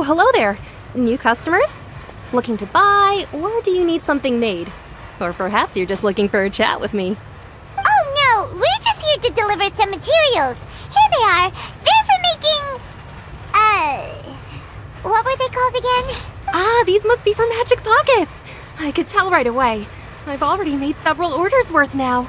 hello there. New customers? Looking to buy, or do you need something made? Or perhaps you're just looking for a chat with me. Oh no, we're just here to deliver some materials. Here they are. They're for making... what were they called again? Ah, these must be for Magic Pockets. I could tell right away. I've already made several orders worth now.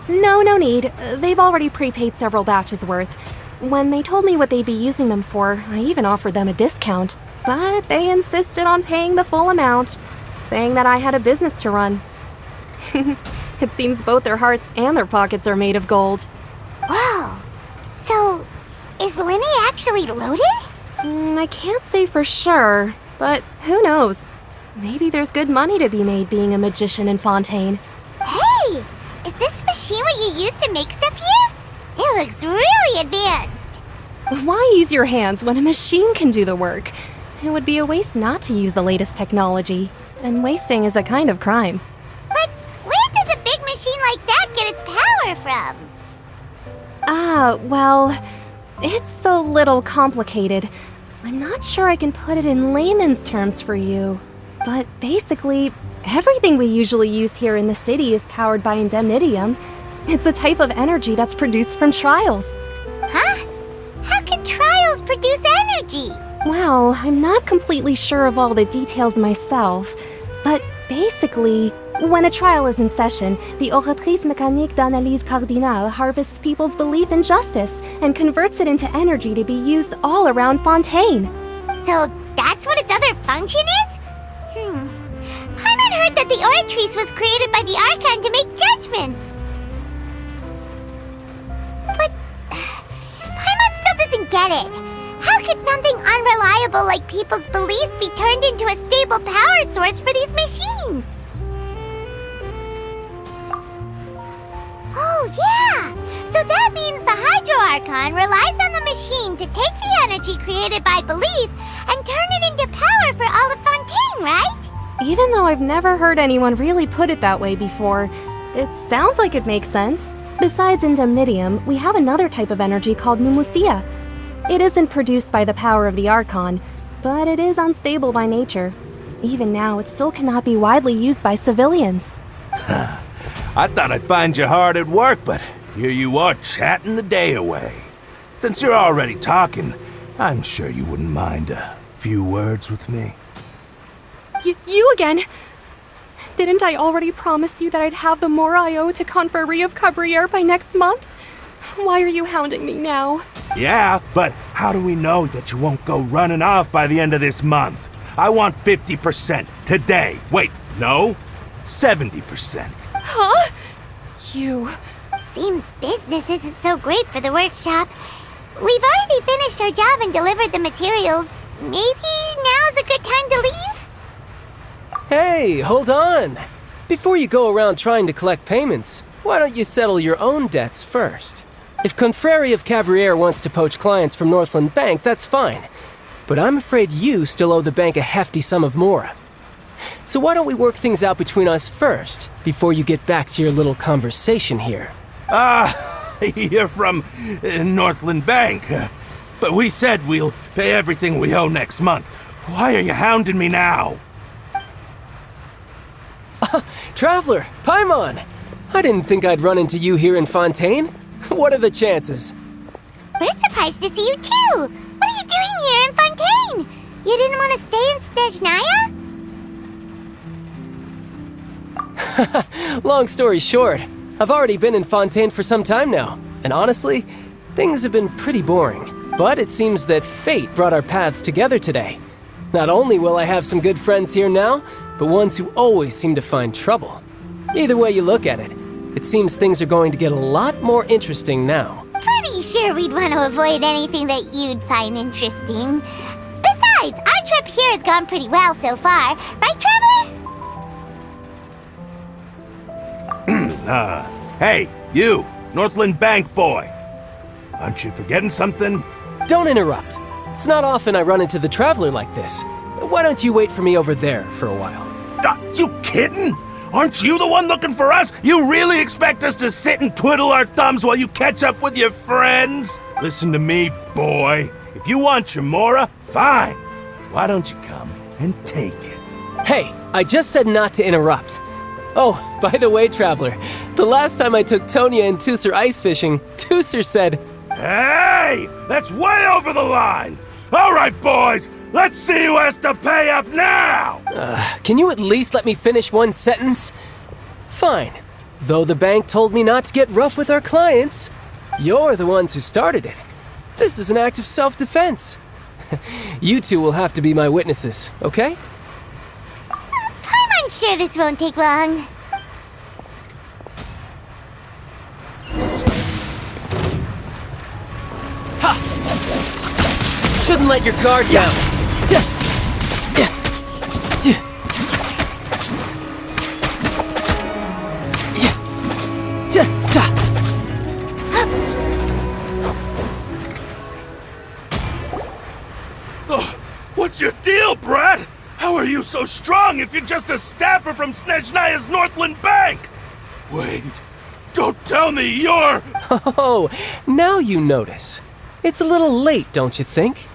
No need. They've already prepaid several batches worth. When they told me what they'd be using them for, I even offered them a discount. But they insisted on paying the full amount, saying that I had a business to run. It seems both their hearts and their pockets are made of gold. Whoa. So, is Linny actually loaded? I can't say for sure, but who knows? Maybe there's good money to be made being a magician in Fontaine. Hey! Is this machine what you use to make stuff here? It looks really advanced. Why use your hands when a machine can do the work? It would be a waste not to use the latest technology, and wasting is a kind of crime. But where does a big machine like that get its power from? Well, it's a little complicated. I'm not sure I can put it in layman's terms for you. But basically, everything we usually use here in the city is powered by indemnitium. It's a type of energy that's produced from trials. Huh? How can trials produce energy? Well, I'm not completely sure of all the details myself, but basically, when a trial is in session, the Oratrice Mécanique d'Analyse Cardinale harvests people's belief in justice and converts it into energy to be used all around Fontaine. So that's what its other function is? Paimon heard that the Oratrice was created by the Archon to make judgments. But Paimon still doesn't get it. How could something unreliable like people's beliefs be turned into a stable power source for these machines? Oh, yeah! So that means the Hydro Archon relies on the machine to take the energy created by belief and turn it into power for all of Fontaine, right? Even though I've never heard anyone really put it that way before, it sounds like it makes sense. Besides indemnitium, we have another type of energy called pneumosia. It isn't produced by the power of the Archon, but it is unstable by nature. Even now, it still cannot be widely used by civilians. I thought I'd find you hard at work, but here you are chatting the day away. Since you're already talking, I'm sure you wouldn't mind a few words with me. You again? Didn't I already promise you that I'd have the more I owe to Confrérie of Cabriere by next month? Why are you hounding me now? Yeah, but how do we know that you won't go running off by the end of this month? I want 50% today. Wait, no, 70%. Huh? You... Seems business isn't so great for the workshop. We've already finished our job and delivered the materials. Maybe now's a good time to leave? Hey, hold on! Before you go around trying to collect payments, why don't you settle your own debts first? If Confrérie of Cabriere wants to poach clients from Northland Bank, that's fine. But I'm afraid you still owe the bank a hefty sum of mora. So why don't we work things out between us first, before you get back to your little conversation here? You're from Northland Bank. But we said we'll pay everything we owe next month. Why are you hounding me now? Traveler, Paimon! I didn't think I'd run into you here in Fontaine. What are the chances? We're surprised to see you too! What are you doing here in Fontaine? You didn't want to stay in Snezhnaya? Long story short, I've already been in Fontaine for some time now, and honestly, things have been pretty boring. But it seems that fate brought our paths together today. Not only will I have some good friends here now, but ones who always seem to find trouble. Either way you look at it, it seems things are going to get a lot more interesting now. Pretty sure we'd want to avoid anything that you'd find interesting. Besides, our trip here has gone pretty well so far, right, Trevor? Hey, you, Northland Bank boy. Aren't you forgetting something? Don't interrupt. It's not often I run into the Traveler like this. Why don't you wait for me over there for a while? You kidding? Aren't you the one looking for us? You really expect us to sit and twiddle our thumbs while you catch up with your friends? Listen to me, boy. If you want your mora, fine. why don't you come and take it? Hey, I just said not to interrupt. Oh, by the way, Traveler, the last time I took Tonya and Tooser ice fishing, Tooser said, Hey! That's way over the line! All right, boys, let's see who has to pay up now! Can you at least let me finish one sentence? Fine. Though the bank told me not to get rough with our clients, you're the ones who started it. This is an act of self-defense. You two will have to be my witnesses, okay? I'm sure this won't take long. Shouldn't let your guard down. Oh, what's your deal, Brad? How are you so strong if you're just a staffer from Snezhnaya's Northland Bank? Wait, don't tell me you're... Oh, now you notice. It's a little late, don't you think?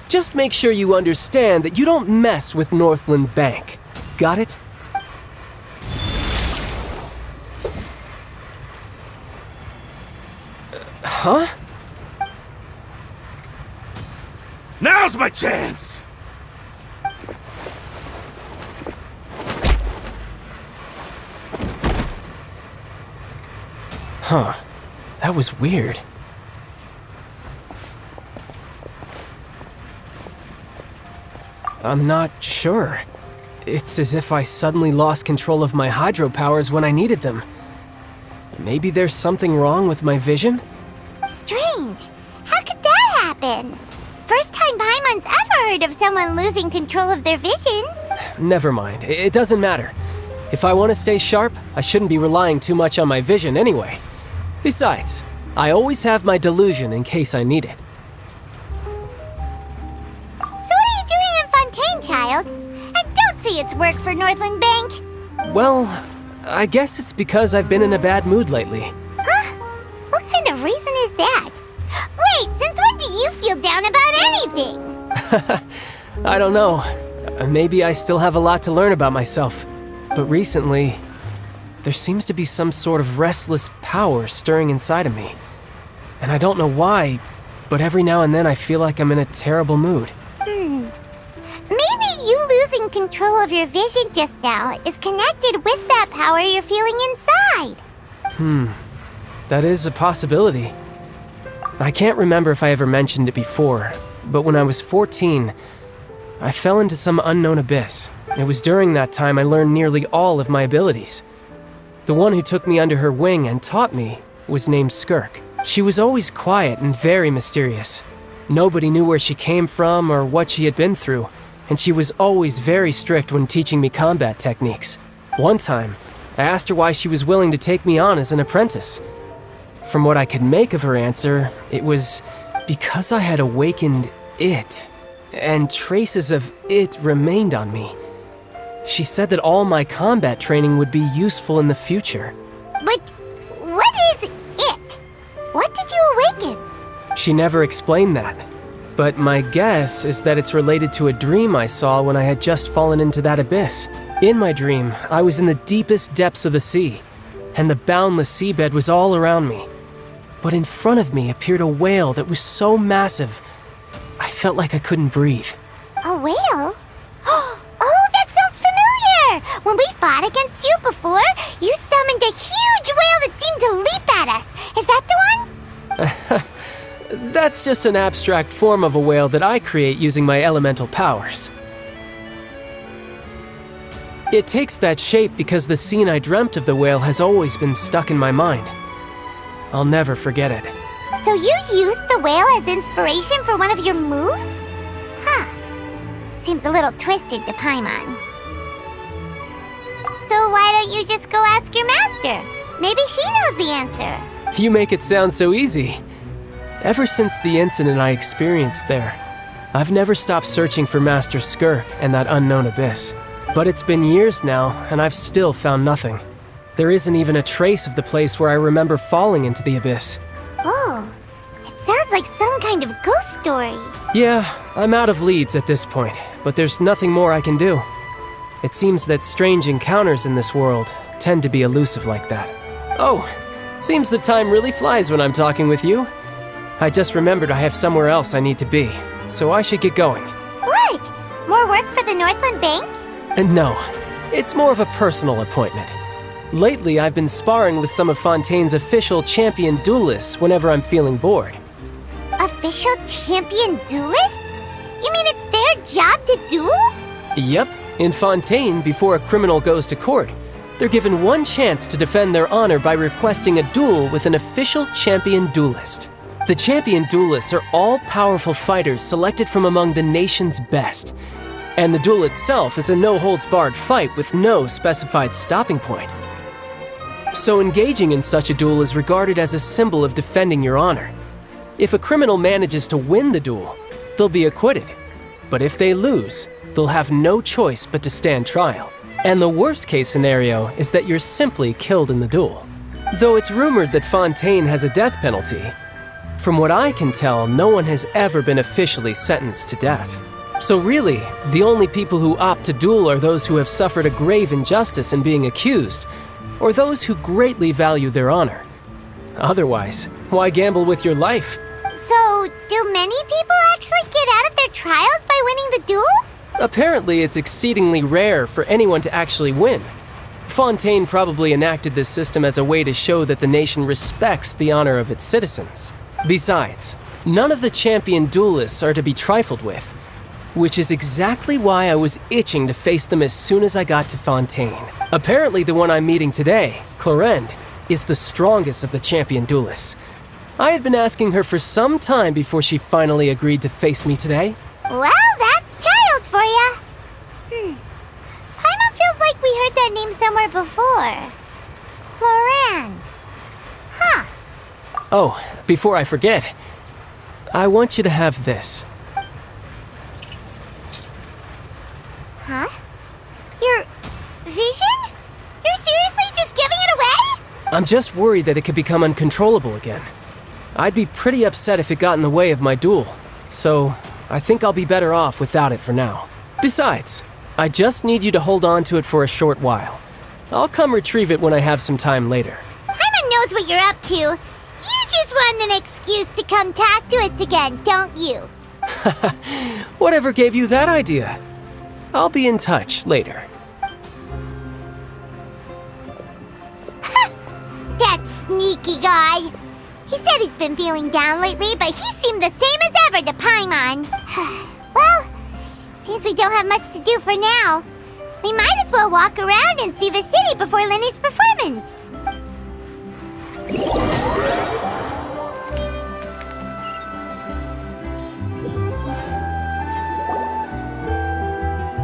Just make sure you understand that you don't mess with Northland Bank. Got it? Huh? Now's my chance! Huh. That was weird. I'm not sure. It's as if I suddenly lost control of my hydro powers when I needed them. Maybe there's something wrong with my vision? Strange. How could that happen? First time Paimon's ever heard of someone losing control of their vision. Never mind. It doesn't matter. If I want to stay sharp, I shouldn't be relying too much on my vision anyway. Besides, I always have my delusion in case I need it. So what are you doing in Fontaine, child? And don't say it's work for Northland Bank. Well, I guess it's because I've been in a bad mood lately. Huh? What kind of reason is that? Wait, since when do you feel down about anything? I don't know. Maybe I still have a lot to learn about myself. But recently, there seems to be some sort of restless power stirring inside of me. And I don't know why, but every now and then I feel like I'm in a terrible mood. Maybe you losing control of your vision just now is connected with that power you're feeling inside. That is a possibility. I can't remember if I ever mentioned it before, but when I was 14, I fell into some unknown abyss. It was during that time I learned nearly all of my abilities. The one who took me under her wing and taught me was named Skirk. She was always quiet and very mysterious. Nobody knew where she came from or what she had been through, and she was always very strict when teaching me combat techniques. One time, I asked her why she was willing to take me on as an apprentice. From what I could make of her answer, it was because I had awakened it, and traces of it remained on me. She said that all my combat training would be useful in the future. But what is it? What did you awaken? She never explained that, but my guess is that it's related to a dream I saw when I had just fallen into that abyss. In my dream, I was in the deepest depths of the sea, and the boundless seabed was all around me. But in front of me appeared a whale that was so massive, I felt like I couldn't breathe. A whale? Oh, that sounds familiar! When we fought against you before, you summoned a huge whale that seemed to leap at us. Is that the one? That's just an abstract form of a whale that I create using my elemental powers. It takes that shape because the scene I dreamt of the whale has always been stuck in my mind. I'll never forget it. So you used the whale as inspiration for one of your moves? Huh. Seems a little twisted to Paimon. So why don't you just go ask your master? Maybe she knows the answer. You make it sound so easy. Ever since the incident I experienced there, I've never stopped searching for Master Skirk and that unknown abyss. But it's been years now, and I've still found nothing. There isn't even a trace of the place where I remember falling into the abyss. Oh, it sounds like some kind of ghost story. Yeah, I'm out of leads at this point, but there's nothing more I can do. It seems that strange encounters in this world tend to be elusive like that. Oh, seems the time really flies when I'm talking with you. I just remembered I have somewhere else I need to be, so I should get going. What? More work for the Northland Bank? No, it's more of a personal appointment. Lately, I've been sparring with some of Fontaine's official champion duelists whenever I'm feeling bored. Official champion duelists? You mean it's their job to duel? Yep, in Fontaine, before a criminal goes to court, they're given one chance to defend their honor by requesting a duel with an official champion duelist. The champion duelists are all-powerful fighters selected from among the nation's best, and the duel itself is a no-holds-barred fight with no specified stopping point. So engaging in such a duel is regarded as a symbol of defending your honor. If a criminal manages to win the duel, they'll be acquitted. But if they lose, they'll have no choice but to stand trial. And the worst-case scenario is that you're simply killed in the duel. Though it's rumored that Fontaine has a death penalty, from what I can tell, no one has ever been officially sentenced to death. So really, the only people who opt to duel are those who have suffered a grave injustice in being accused, or those who greatly value their honor. Otherwise, why gamble with your life? So, do many people actually get out of their trials by winning the duel? Apparently, it's exceedingly rare for anyone to actually win. Fontaine probably enacted this system as a way to show that the nation respects the honor of its citizens. Besides, none of the champion duelists are to be trifled with, which is exactly why I was itching to face them as soon as I got to Fontaine. Apparently, the one I'm meeting today, Clorinde, is the strongest of the champion duelists. I had been asking her for some time before she finally agreed to face me today. Well, that's child for ya. Paimon feels like we heard that name somewhere before. Clorinde. Huh. Oh, before I forget, I want you to have this. Huh? Your vision? You're seriously just giving it away? I'm just worried that it could become uncontrollable again. I'd be pretty upset if it got in the way of my duel, so I think I'll be better off without it for now. Besides, I just need you to hold on to it for a short while. I'll come retrieve it when I have some time later. Paimon knows what you're up to. You just want an excuse to come talk to us again, don't you? Whatever gave you that idea? I'll be in touch later. That sneaky guy. He said he's been feeling down lately, but he seemed the same as ever to Paimon. Well, seems we don't have much to do for now. We might as well walk around and see the city before Lenny's performance.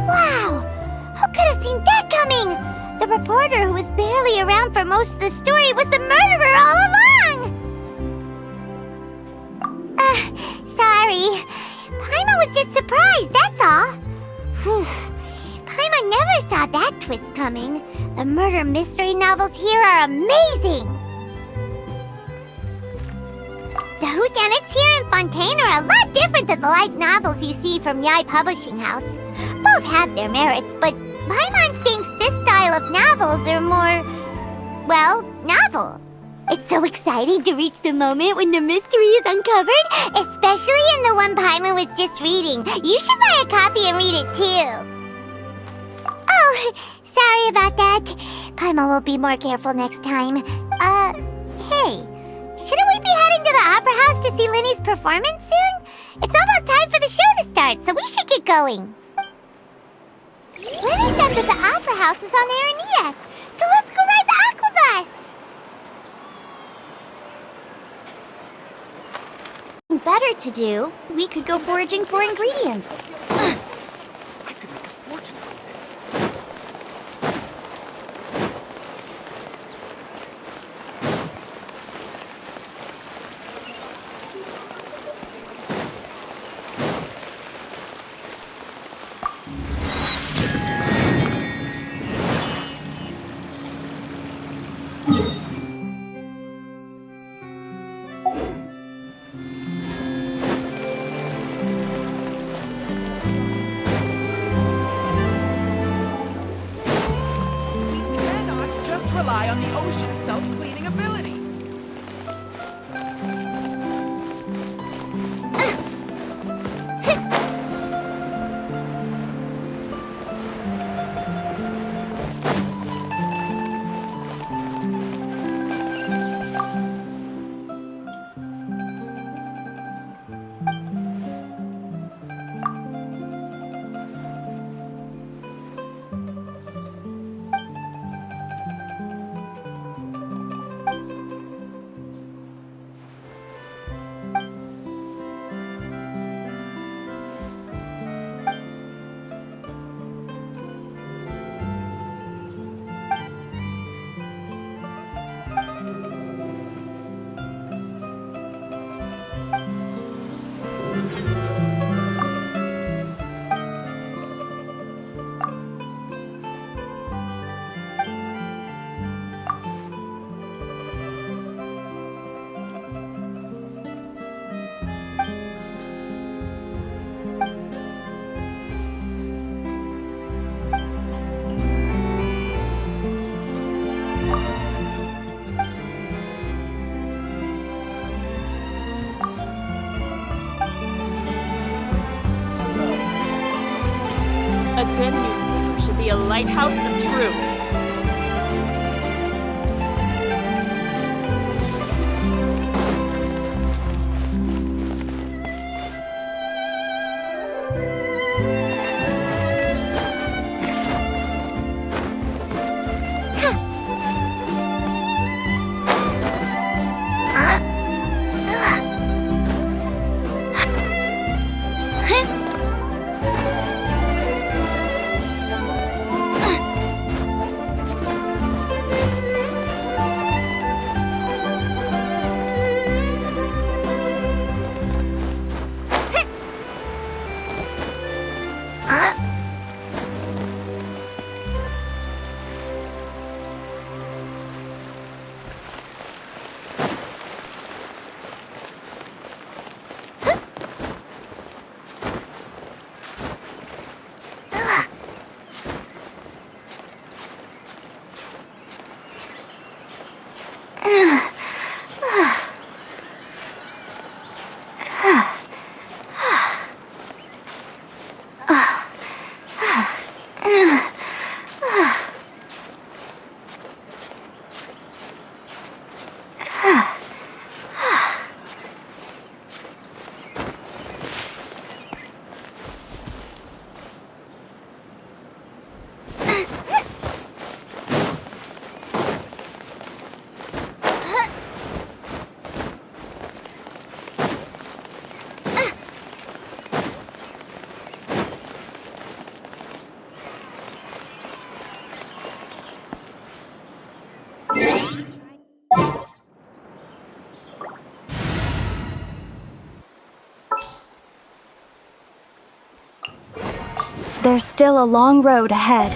Wow! Who could have seen that coming? The reporter who was barely around for most of the story was the murderer all along! Sorry. Paimon was just surprised, that's all. Whew. Paimon never saw that twist coming. The murder mystery novels here are amazing! The whodunits here in Fontaine are a lot different than the light novels you see from Yai Publishing House. Both have their merits, but Paimon thinks this style of novels are more, well, novel. It's so exciting to reach the moment when the mystery is uncovered, especially in the one Paimon was just reading. You should buy a copy and read it too. Oh, sorry about that. Paimon will be more careful next time. Hey. Shouldn't we be heading to the Opera House to see Lenny's performance soon? It's almost time for the show to start, so we should get going. Lenny said that the Opera House is on Erinnyes, so let's go ride the Aquabus! Better to do. We could go foraging for ingredients. I could make a fortune from this. rely on the ocean's self-cleaning ability. A good newspaper should be a lighthouse of truth. There's still a long road ahead.